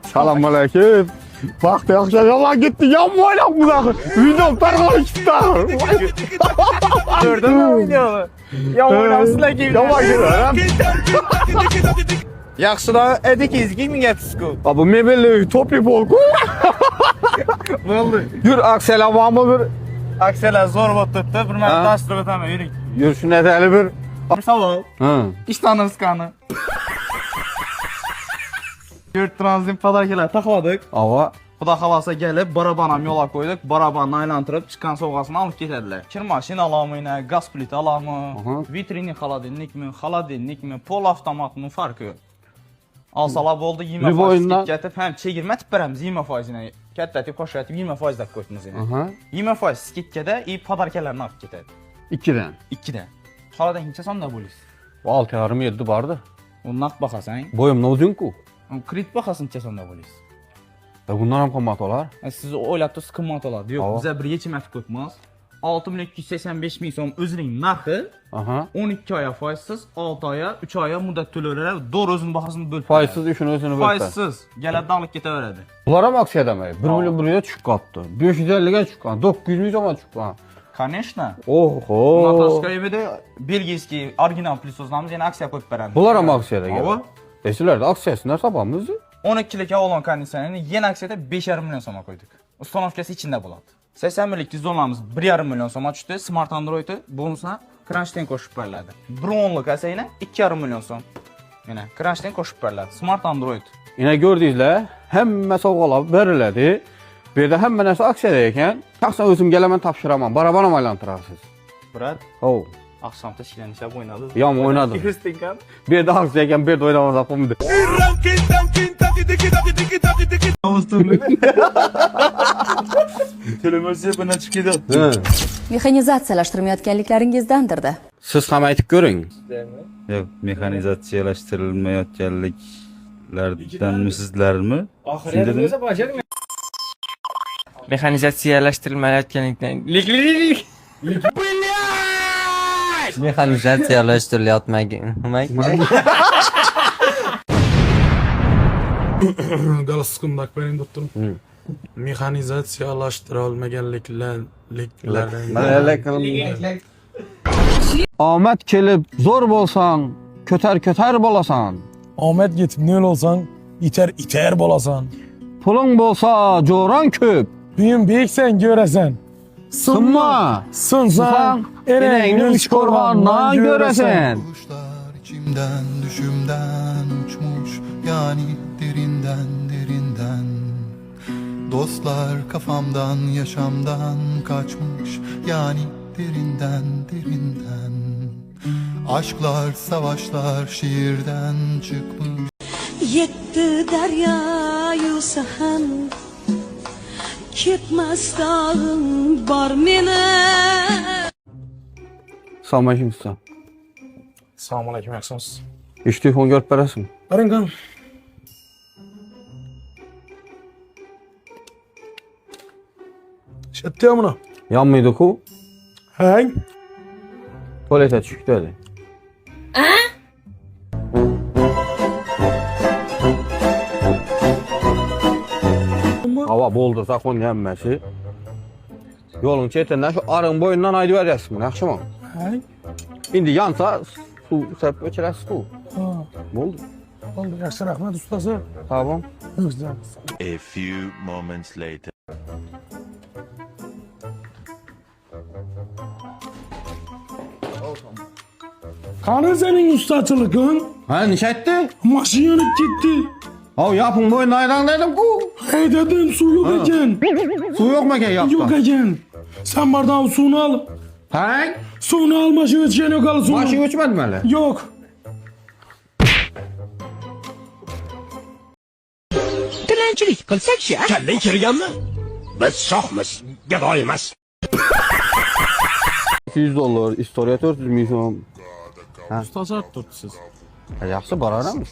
Selamünaleyküm. Bak da akşam gitti yanma oynak bu da. Video tartıştı. Gördün mü videonu? Ya oynasınlar ki. Yavaş gel. Yaxşıda edik izgi mi getişku? Abi mebelli topli polku. Ne oldu? Yürü aksela var mı bir? Akseler zor bot tuttu. Bir Ha? mən taşdırıb tamam yürü. Yürü şu neteli bir. Sağ Ha. İştanız kanı. Dört tranzit padarkeler taxladık. Ava. Xuda xalasa gəlib barabanam yola qoyduq. Barabanı aylandırıb çıxan soğuqasını alıb getədilər. Kir maşın alamı ilə, qaz pliti alamı, Aha. vitrini xaladinlikmi, pol avtomatının farkı yox. Alsalab oldu 20 Livoyundan- faiz getib, həm çegirmə tipərəmiz 20 faizinə. Kətləti qoşatıb 20 faiz də qoyduğumuz ilə. Aha. 20 faiz skitkədə i padarkələrini alıb getədi. 2'den. 2-dən. Xaladan hinçəsən də polis. 6 yarım 7 vardı. Ondan baxasan, Boyum ne uzun ku? kredit baxasın hinçəsən də polis. Da bundan hem kombat olar. Siz oylatdı sıkıntı olar. Yox, Ava. bizə bizə bir yekimət qoymaz. 6.285.000 som özünün narxı Aha. 12 aya faizsiz, 6 aya, 3 aya müddət tölərlər. Doğru özünün baxasını böl. Faizsiz işin özünü bölse. Faizsiz. Gəlib dağılıb getə verədi. Bunlara mı aksiya demeyi? 1 milyon buraya çık kaptı. 550'ye çıkan. 900 milyon çıkan. Конечно. Oho. Nataskaya də belgiyski orijinal plisozlarımız yəni aksiya qoyub verəndi. Bunlara mı aksiya da Ava. gelir? Esiler de aksiyasınlar sabahımızı. 12'lik olan kondisiyoneri yeni aksiyada 5,5 milyon soma koyduk. Ustanovkası içində buladı. 80 millik dizonlarımız 1,5 milyon soma düşdü. Smart Android'u bonusuna Crunch'ten koşub verlədi. 1,10'luk əsəyinə 2,5 milyon som. Yəni Crunch'ten koşub verlədi. Smart Android. Yine gördüğünüzle hem soğuqalar verildi. Bir de hem nəsə aksiyadayken şahsen özüm gələmən tapşıramam. Barabanam aylantırarsınız. Brat, Oh. axşamda şilənişə oynadı. Ya mı oynadım. Kristinkan. Bir de aksiyadayken bir de oynamaz aklımdı. Televizyon buna çıkıydı. Mexanizatsiyalashtirmayotganliklaringizdandir-da. Siz ham aytib ko'ring. Yo'q, mexanizatsiyalashtirilmayotganliklardan sizlarmi? Shunday dedimi? Mexanizatsiyalashtirilmayotganlikdan Galsıkımdak benim doktorum. Mexanizatsiyalaştırılmaganliklardan Ahmet kelib zor bolsan, kötər bolasan. Ahmet getib nöl olsan, iter bolasan. Pulun bolsa coran köp. Büyün büyüksen göresen. Sınma. Sınsan, Ereğini üç korvandan göresen. Kuşlar içimden düşümden uçmuş, yani derinden. Dostlar kafamdan yaşamdan kaçmış, yani derinden. Aşklar savaşlar şiirden çıkmış. Yetti derya sahan, ketmez dağın bar mene. Salamaleyküm usta. Selamun aleyküm, yaxşımısınız? İş telefon görüp veresin. Verin kan. Şetti amına. Yanmıydı ku. Hey. Tuvalete çıktı dedi. Hava boldur sakon yenmesi. Yolun çetinden şu arın boyundan aydı veresin. Yaxşı mı? Hey. İndi yansa su sepip öçerəsi su. Ha. Oldu. Oldu, yaxşı rahmet ustası. Tamam. Güzel. A few moments later. Kanı senin ustaçılıkın. Ha niçə etdi? Maşın yanıp gitti. Ha yapın boyundan aydan dedim ku. Hey dedim, su yok eken. Su yok mu ki yaptı? Yok eken. Sen bardağın suyunu al. Hey? Suyunu al, maşın içeceğin yok, al suyunu. Maşın uçmadı mı hele? Yok. Dilencilik qilsak-chi? Kallang kirganmi? Biz shohmiz, gado emas. 200 dolar, istoriya 400 milyon. Ustası arttırdı siz. Yaxşı barara mı?